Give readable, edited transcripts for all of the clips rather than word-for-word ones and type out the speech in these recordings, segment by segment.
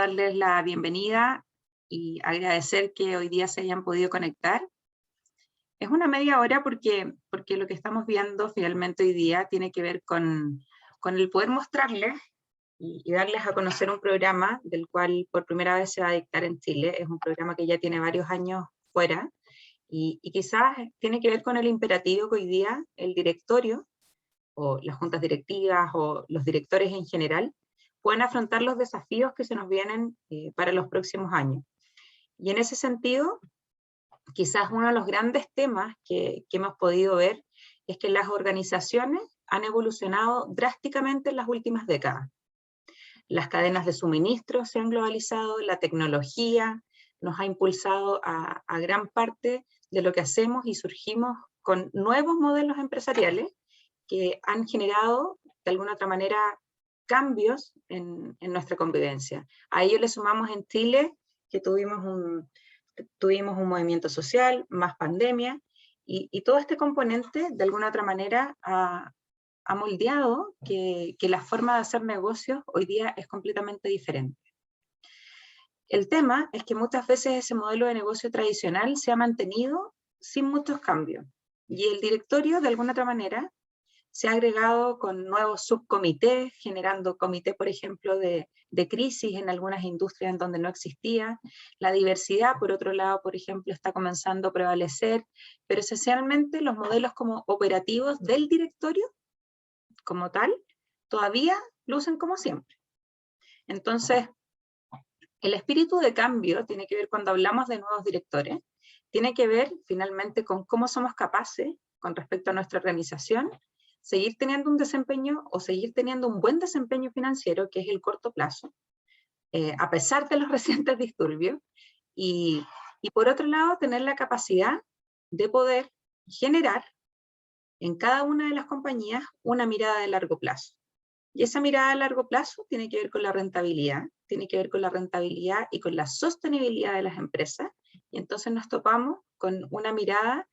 darles la bienvenida y agradecer que hoy día se hayan podido conectar. Es una media hora porque lo que estamos viendo finalmente hoy día tiene que ver con el poder mostrarles y darles a conocer un programa del cual por primera vez se va a dictar en Chile. Es un programa que ya tiene varios años fuera y quizás tiene que ver con el imperativo que hoy día el directorio o las juntas directivas o los directores en general pueden afrontar los desafíos que se nos vienen para los próximos años. Y en ese sentido, quizás uno de los grandes temas que hemos podido ver es que las organizaciones han evolucionado drásticamente en las últimas décadas. Las cadenas de suministro se han globalizado, la tecnología nos ha impulsado a gran parte de lo que hacemos y surgimos con nuevos modelos empresariales que han generado, de alguna otra manera, cambios en nuestra convivencia. A ello le sumamos en Chile que tuvimos un movimiento social, más pandemia, y todo este componente, de alguna otra manera, ha moldeado que la forma de hacer negocios hoy día es completamente diferente. El tema es que muchas veces ese modelo de negocio tradicional se ha mantenido sin muchos cambios, y el directorio, de alguna otra manera, se ha agregado con nuevos subcomités, generando comité, por ejemplo, de crisis en algunas industrias en donde no existía. La diversidad, por otro lado, por ejemplo, está comenzando a prevalecer, pero esencialmente los modelos como operativos del directorio, como tal, todavía lucen como siempre. Entonces, el espíritu de cambio tiene que ver, cuando hablamos de nuevos directores, tiene que ver finalmente con cómo somos capaces, con respecto a nuestra organización, seguir teniendo un desempeño o seguir teniendo un buen desempeño financiero, que es el corto plazo, a pesar de los recientes disturbios, y por otro lado tener la capacidad de poder generar en cada una de las compañías una mirada de largo plazo. Y esa mirada a largo plazo tiene que ver con la rentabilidad, tiene que ver con la rentabilidad y con la sostenibilidad de las empresas, y entonces nos topamos con una mirada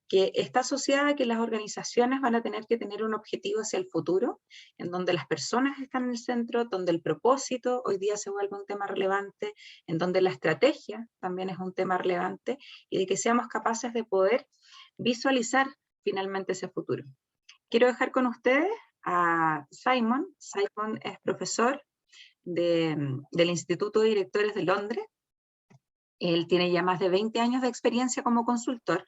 que está asociada a que las organizaciones van a tener que tener un objetivo hacia el futuro, en donde las personas están en el centro, donde el propósito hoy día se vuelve un tema relevante, en donde la estrategia también es un tema relevante, y de que seamos capaces de poder visualizar finalmente ese futuro. Quiero dejar con ustedes a Simon. Simon es profesor del Instituto de Directorios de Londres. Él tiene ya más de 20 años de experiencia como consultor,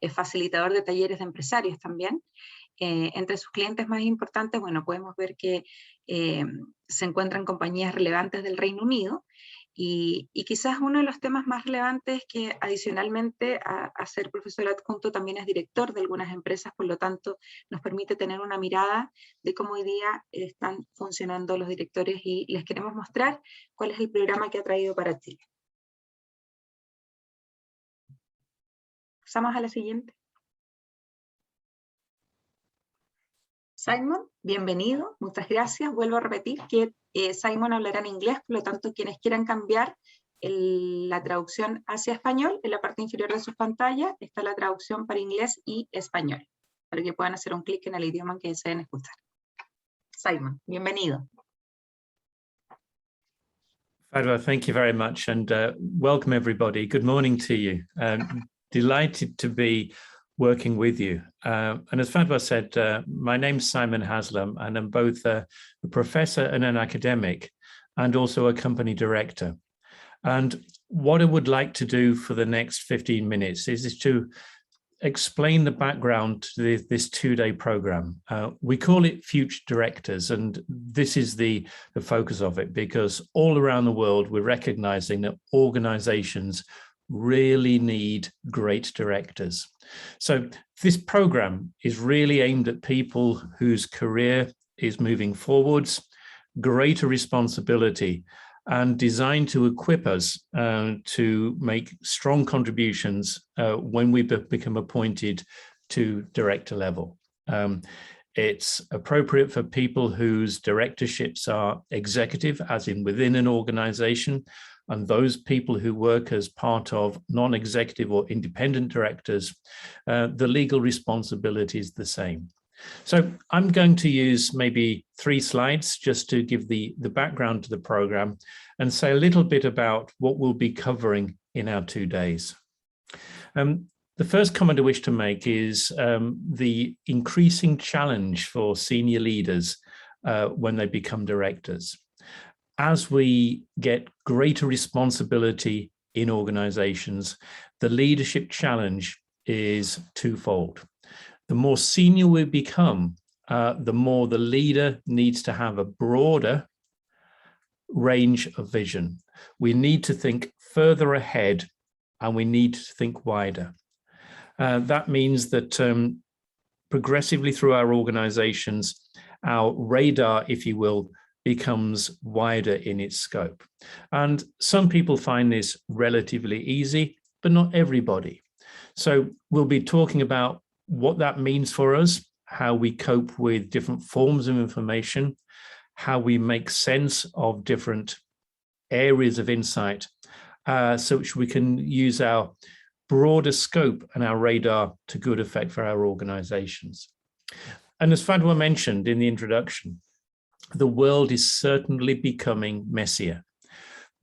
es facilitador de talleres de empresarios también. Entre sus clientes más importantes, bueno, podemos ver que se encuentran compañías relevantes del Reino Unido, y quizás uno de los temas más relevantes es que adicionalmente a ser profesor adjunto también es director de algunas empresas, por lo tanto nos permite tener una mirada de cómo hoy día están funcionando los directores, y les queremos mostrar cuál es el programa que ha traído para Chile. Pasamos a la siguiente. Simon, bienvenido, muchas gracias. Vuelvo a repetir que Simon hablará en inglés, por lo tanto quienes quieran cambiar la traducción hacia español, en la parte inferior de sus pantallas está la traducción para inglés y español, para que puedan hacer un clic en el idioma en que deseen escuchar. Simon, bienvenido. Fadwa, thank you very much, and welcome everybody. Good morning to you. Delighted to be working with you. And as Fadwa said, my name's Simon Haslam, and I'm both a professor and an academic, and also a company director. And what I would like to do for the next 15 minutes is to explain the background to this two-day program. We call it Future Directors, and this is the focus of it, because all around the world we're recognizing that organizations really need great directors. So this program is really aimed at people whose career is moving forwards, greater responsibility, and designed to equip us to make strong contributions when we become appointed to director level. It's appropriate for people whose directorships are executive, as in within an organization, and those people who work as part of non-executive or independent directors, the legal responsibility is the same. So I'm going to use maybe 3 slides just to give the background to the program and say a little bit about what we'll be covering in our 2 days. The first comment I wish to make is the increasing challenge for senior leaders when they become directors. As we get greater responsibility in organizations, the leadership challenge is twofold. The more senior we become, the more the leader needs to have a broader range of vision. We need to think further ahead and we need to think wider. That means that progressively through our organizations, our radar, if you will, becomes wider in its scope. And some people find this relatively easy, but not everybody. So we'll be talking about what that means for us, how we cope with different forms of information, how we make sense of different areas of insight, so which we can use our broader scope and our radar to good effect for our organizations. And as Fadwa mentioned in the introduction, the world is certainly becoming messier.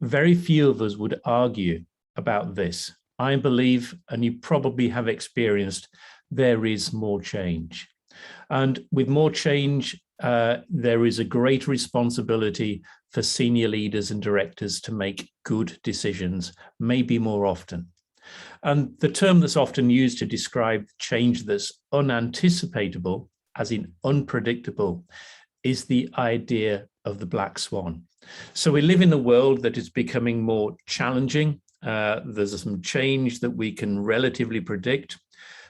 Very few of us would argue about this. I believe, and you probably have experienced, there is more change. And with more change, there is a greater responsibility for senior leaders and directors to make good decisions, maybe more often. And the term that's often used to describe change that's unanticipatable, as in unpredictable, is the idea of the black swan. So we live in a world that is becoming more challenging. There's some change that we can relatively predict.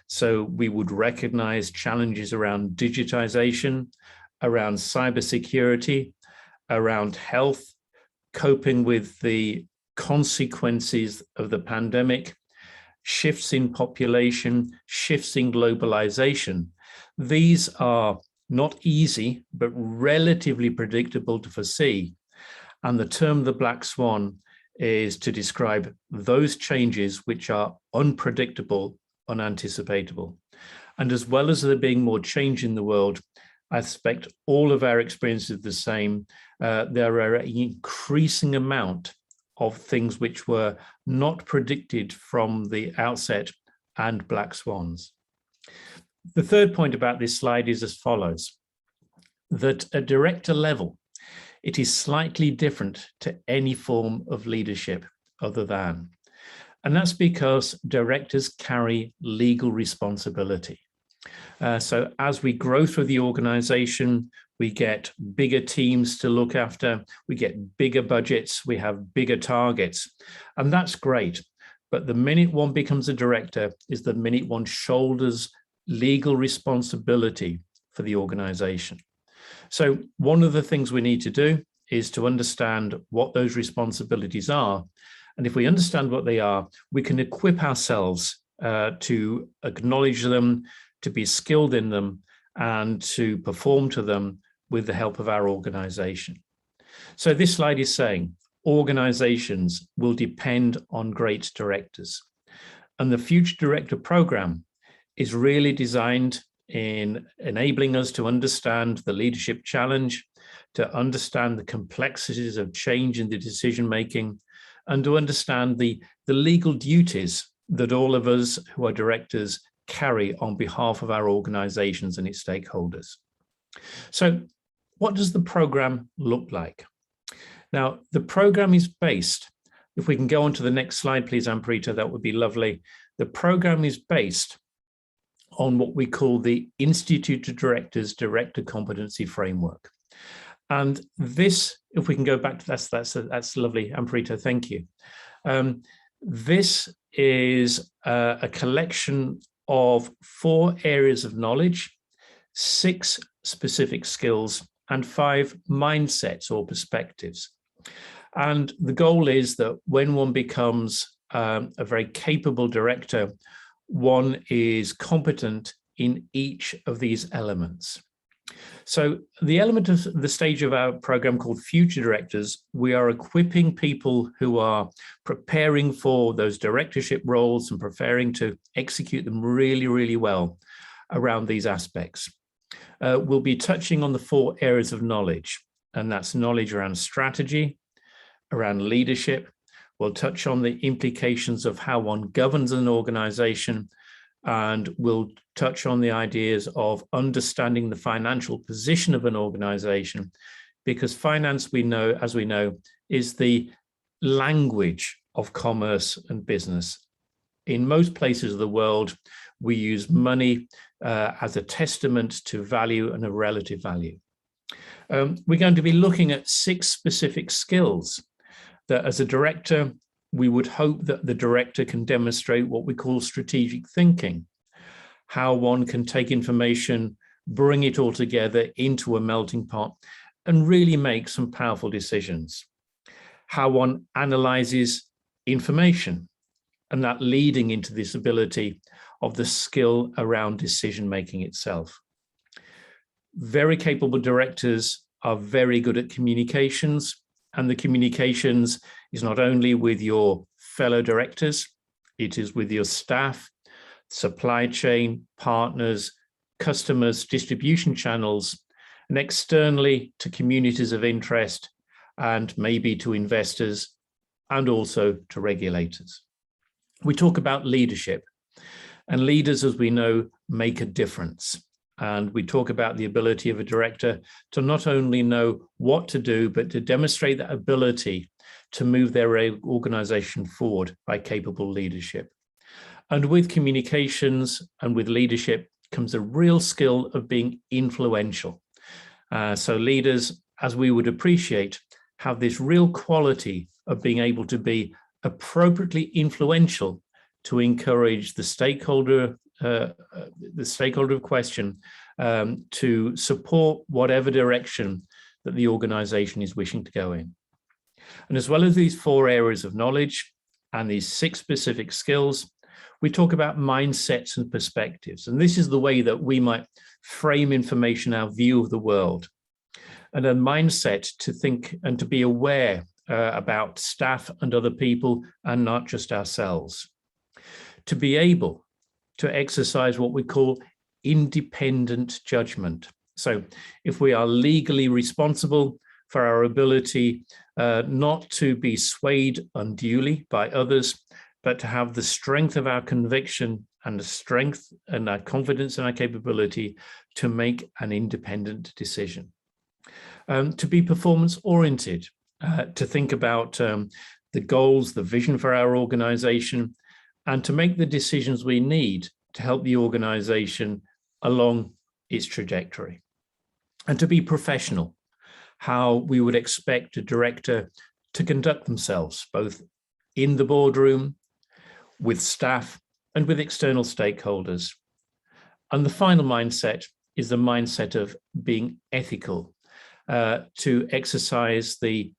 So we would recognize challenges around digitization, around cybersecurity, around health, coping with the consequences of the pandemic, shifts in population, shifts in globalization. These are not easy, but relatively predictable to foresee. And the term the black swan is to describe those changes which are unpredictable, unanticipatable. And as well as there being more change in the world, I suspect all of our experiences are the same. There are an increasing amount of things which were not predicted from the outset and black swans. The third point about this slide is as follows, that at director level, it is slightly different to any form of leadership other than. And that's because directors carry legal responsibility. So as we grow through the organization, we get bigger teams to look after, we get bigger budgets, we have bigger targets, and that's great. But the minute one becomes a director is the minute one shoulders legal responsibility for the organization. So one of the things we need to do is to understand what those responsibilities are. And if we understand what they are, we can equip ourselves to acknowledge them, to be skilled in them, and to perform to them with the help of our organization. So this slide is saying organizations will depend on great directors. And the Future Director Program is really designed in enabling us to understand the leadership challenge, to understand the complexities of change in the decision-making, and to understand the legal duties that all of us who are directors carry on behalf of our organizations and its stakeholders. So what does the program look like? Now, the program is based, if we can go on to the next slide, please, Amprita, that would be lovely. The program is based on what we call the Institute of Directors Director Competency Framework. And this, if we can go back to that's lovely, Amprita, thank you. This is a collection of 4 areas of knowledge, 6 specific skills, and 5 mindsets or perspectives. And the goal is that when one becomes a very capable director, one is competent in each of these elements. So the element of the stage of our program called Future Directors, we are equipping people who are preparing for those directorship roles and preparing to execute them really, really well around these aspects. we'll be touching on the 4 areas of knowledge, and that's knowledge around strategy, around leadership. We'll touch on the implications of how one governs an organization, and we'll touch on the ideas of understanding the financial position of an organization, because finance, as we know, is the language of commerce and business. In most places of the world, we use money as a testament to value and a relative value. We're going to be looking at 6 specific skills that, as a director, we would hope that the director can demonstrate what we call strategic thinking, how one can take information, bring it all together into a melting pot, and really make some powerful decisions. How one analyzes information, and that leading into this ability of the skill around decision-making itself. Very capable directors are very good at communications, and the communications is not only with your fellow directors, it is with your staff, supply chain, partners, customers, distribution channels, and externally to communities of interest, and maybe to investors, and also to regulators. We talk about leadership, and leaders, as we know, make a difference. And we talk about the ability of a director to not only know what to do, but to demonstrate that ability to move their organization forward by capable leadership. And with communications and with leadership comes a real skill of being influential. So leaders, as we would appreciate, have this real quality of being able to be appropriately influential to encourage the stakeholder of question to support whatever direction that the organization is wishing to go in. And as well as these 4 areas of knowledge and these 6 specific skills, we talk about mindsets and perspectives. And this is the way that we might frame information, our view of the world. And a mindset to think and to be aware about staff and other people, and not just ourselves. To be able to exercise what we call independent judgment. So if we are legally responsible for our ability not to be swayed unduly by others, but to have the strength of our conviction and the strength and our confidence in our capability to make an independent decision. To be performance oriented, to think about the goals, the vision for our organization, and to make the decisions we need to help the organization along its trajectory. And to be professional, how we would expect a director to conduct themselves, both in the boardroom, with staff, and with external stakeholders. And the final mindset is the mindset of being ethical, to exercise the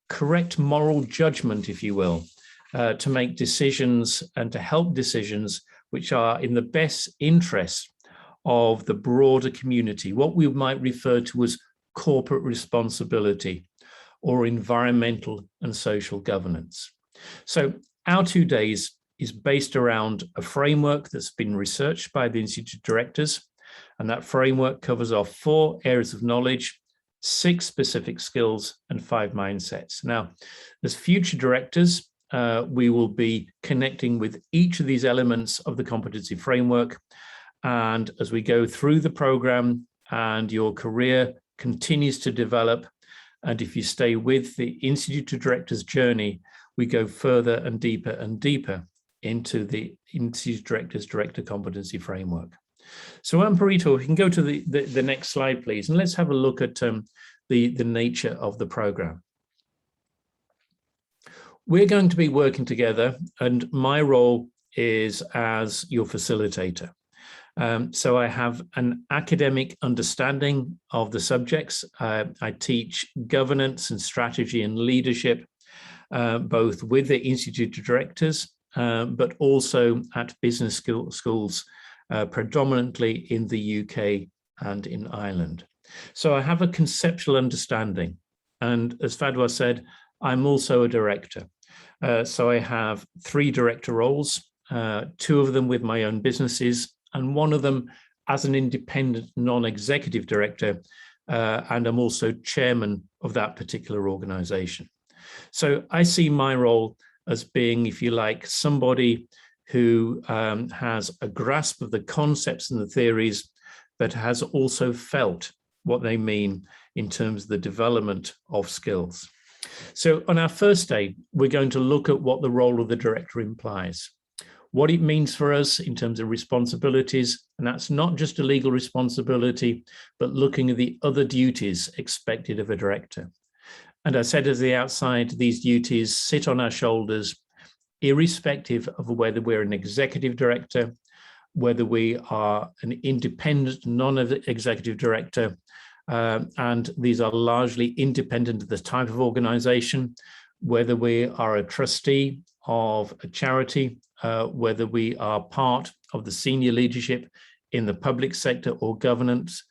correct moral judgment, if you will, to make decisions and to help decisions which are in the best interest of the broader community, what we might refer to as corporate responsibility or environmental and social governance. So our 2 days is based around a framework that's been researched by the Institute Directors, and that framework covers our 4 areas of knowledge, 6 specific skills, and 5 mindsets. Now, as future directors, we will be connecting with each of these elements of the competency framework. And as we go through the program and your career continues to develop, and if you stay with the Institute of Directors journey, we go further and deeper into the Institute of Directors Director Competency Framework. So Amparito, if you can go to the next slide, please, and let's have a look at the nature of the program. We're going to be working together, and my role is as your facilitator. So I have an academic understanding of the subjects. I teach governance and strategy and leadership, both with the Institute of Directors, but also at business schools, predominantly in the UK and in Ireland. So I have a conceptual understanding. And as Fadwa said, I'm also a director. So I have 3 director roles, 2 of them with my own businesses, and 1 of them as an independent non-executive director, and I'm also chairman of that particular organization. So I see my role as being, if you like, somebody who has a grasp of the concepts and the theories, but has also felt what they mean in terms of the development of skills. So on our first day, we're going to look at what the role of the director implies, what it means for us in terms of responsibilities, and that's not just a legal responsibility, but looking at the other duties expected of a director. And I said at the outside, these duties sit on our shoulders, irrespective of whether we're an executive director, whether we are an independent non-executive director, and these are largely independent of the type of organization, whether we are a trustee of a charity, whether we are part of the senior leadership in the public sector or governance,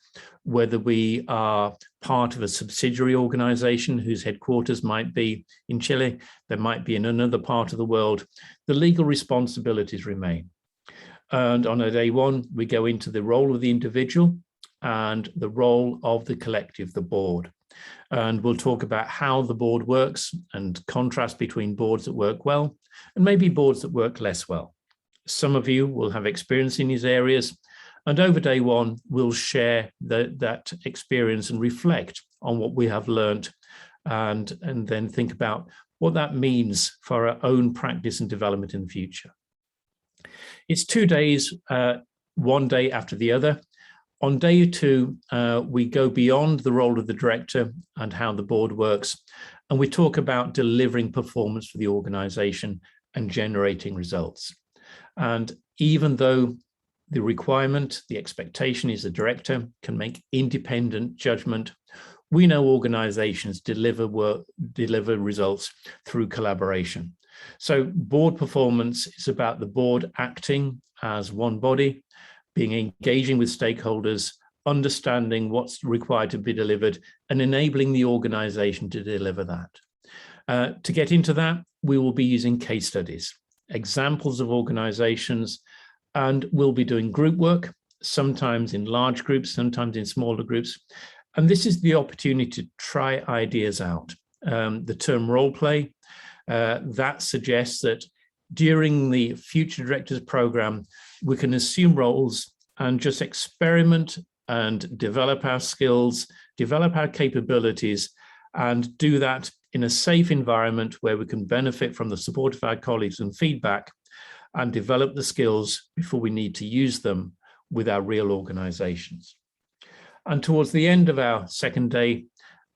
whether we are part of a subsidiary organization whose headquarters might be in Chile, there might be in another part of the world, the legal responsibilities remain. And on a day one, we go into the role of the individual and the role of the collective, the board. And we'll talk about how the board works and contrast between boards that work well and maybe boards that work less well. Some of you will have experience in these areas, and over day one, we'll share that experience and reflect on what we have learned, and then think about what that means for our own practice and development in the future. It's 2 days, one day after the other. On day two, we go beyond the role of the director and how the board works, and we talk about delivering performance for the organization and generating results. And even though the requirement, the expectation is the director can make independent judgment, we know organizations deliver results through collaboration. So board performance is about the board acting as one body, engaging with stakeholders, understanding what's required to be delivered, and enabling the organization to deliver that. To get into that, we will be using case studies, examples of organizations, and we'll be doing group work, sometimes in large groups, sometimes in smaller groups. And this is the opportunity to try ideas out. The term role play, that suggests that during the Future Directors Program, we can assume roles and just experiment and develop our skills, develop our capabilities, and do that in a safe environment where we can benefit from the support of our colleagues and feedback, and develop the skills before we need to use them with our real organizations. And towards the end of our second day,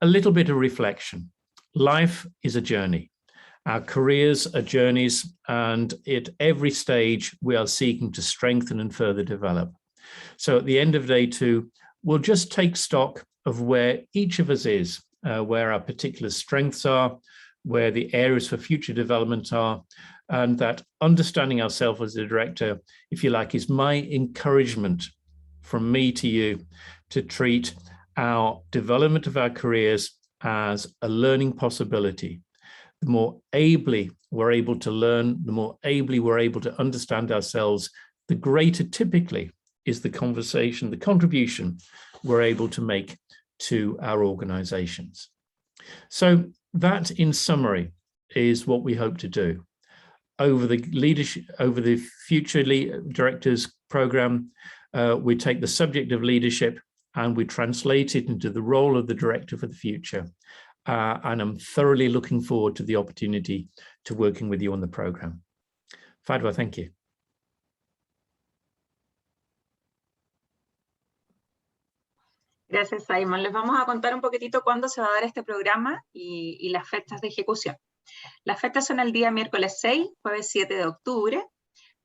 a little bit of reflection. Life is a journey. Our careers are journeys, and at every stage we are seeking to strengthen and further develop. So at the end of day two, we'll just take stock of where each of us is, where our particular strengths are, where the areas for future development are, and that understanding ourselves as a director, if you like, is my encouragement from me to you to treat our development of our careers as a learning possibility. The more ably we're able to learn, the more ably we're able to understand ourselves, the greater typically is the conversation, the contribution we're able to make to our organizations. So that, in summary, is what we hope to do. Over the Future Directors Program, we take the subject of leadership and we translate it into the role of the director for the future. And I'm thoroughly looking forward to the opportunity to working with you on the program. Fadwa, thank you. Gracias, Simon. Les vamos a contar un poquitito cuándo se va a dar este programa y las fechas de ejecución. Las fechas son el día miércoles 6, jueves 7 de octubre.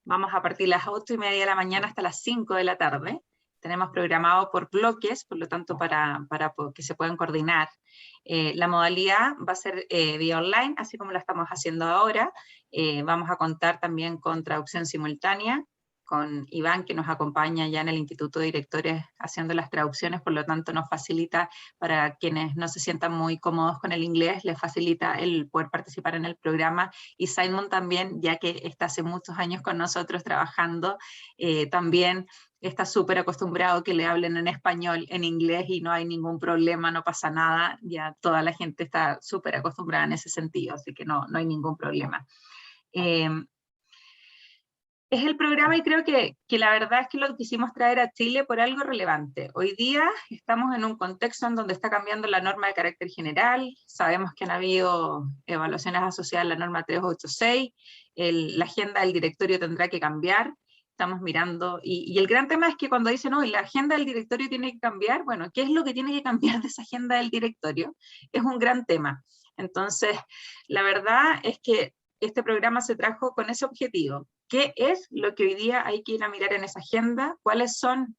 Vamos a partir las 8:30 de la mañana hasta las 5 de la tarde. Tenemos programado por bloques, por lo tanto para que se puedan coordinar. La modalidad va a ser vía online, así como lo estamos haciendo ahora. Vamos a contar también con traducción simultánea, con Iván, que nos acompaña ya en el Instituto de Directorios haciendo las traducciones, por lo tanto nos facilita, para quienes no se sientan muy cómodos con el inglés, les facilita el poder participar en el programa. Y Simon también, ya que está hace muchos años con nosotros trabajando, también está súper acostumbrado que le hablen en español, en inglés, y no hay ningún problema, no pasa nada, ya toda la gente está súper acostumbrada en ese sentido, así que no hay ningún problema. Es el programa, y creo que la verdad es que lo quisimos traer a Chile por algo relevante. Hoy día estamos en un contexto en donde está cambiando la norma de carácter general, sabemos que han habido evaluaciones asociadas a la norma 386, la agenda del directorio tendrá que cambiar, estamos mirando, y el gran tema es que cuando dicen, no, la agenda del directorio tiene que cambiar, bueno, ¿qué es lo que tiene que cambiar de esa agenda del directorio? Es un gran tema. Entonces, la verdad es que este programa se trajo con ese objetivo. ¿Qué es lo que hoy día hay que ir a mirar en esa agenda? ¿Cuáles son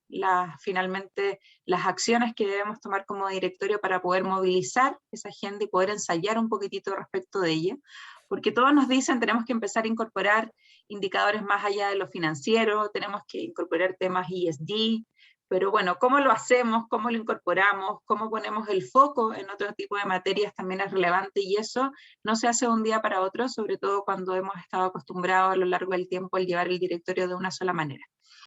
finalmente las acciones que debemos tomar como directorio para poder movilizar esa agenda y poder ensayar un poquitito respecto de ella? Porque todos nos dicen tenemos que empezar a incorporar indicadores más allá de lo financiero, tenemos que incorporar temas ESG, pero bueno, ¿cómo lo hacemos? ¿Cómo lo incorporamos? ¿Cómo ponemos el foco en otro tipo de materias? También es relevante, y eso no se hace de un día para otro, sobre todo cuando hemos estado acostumbrados a lo largo del tiempo al llevar el directorio de una sola manera.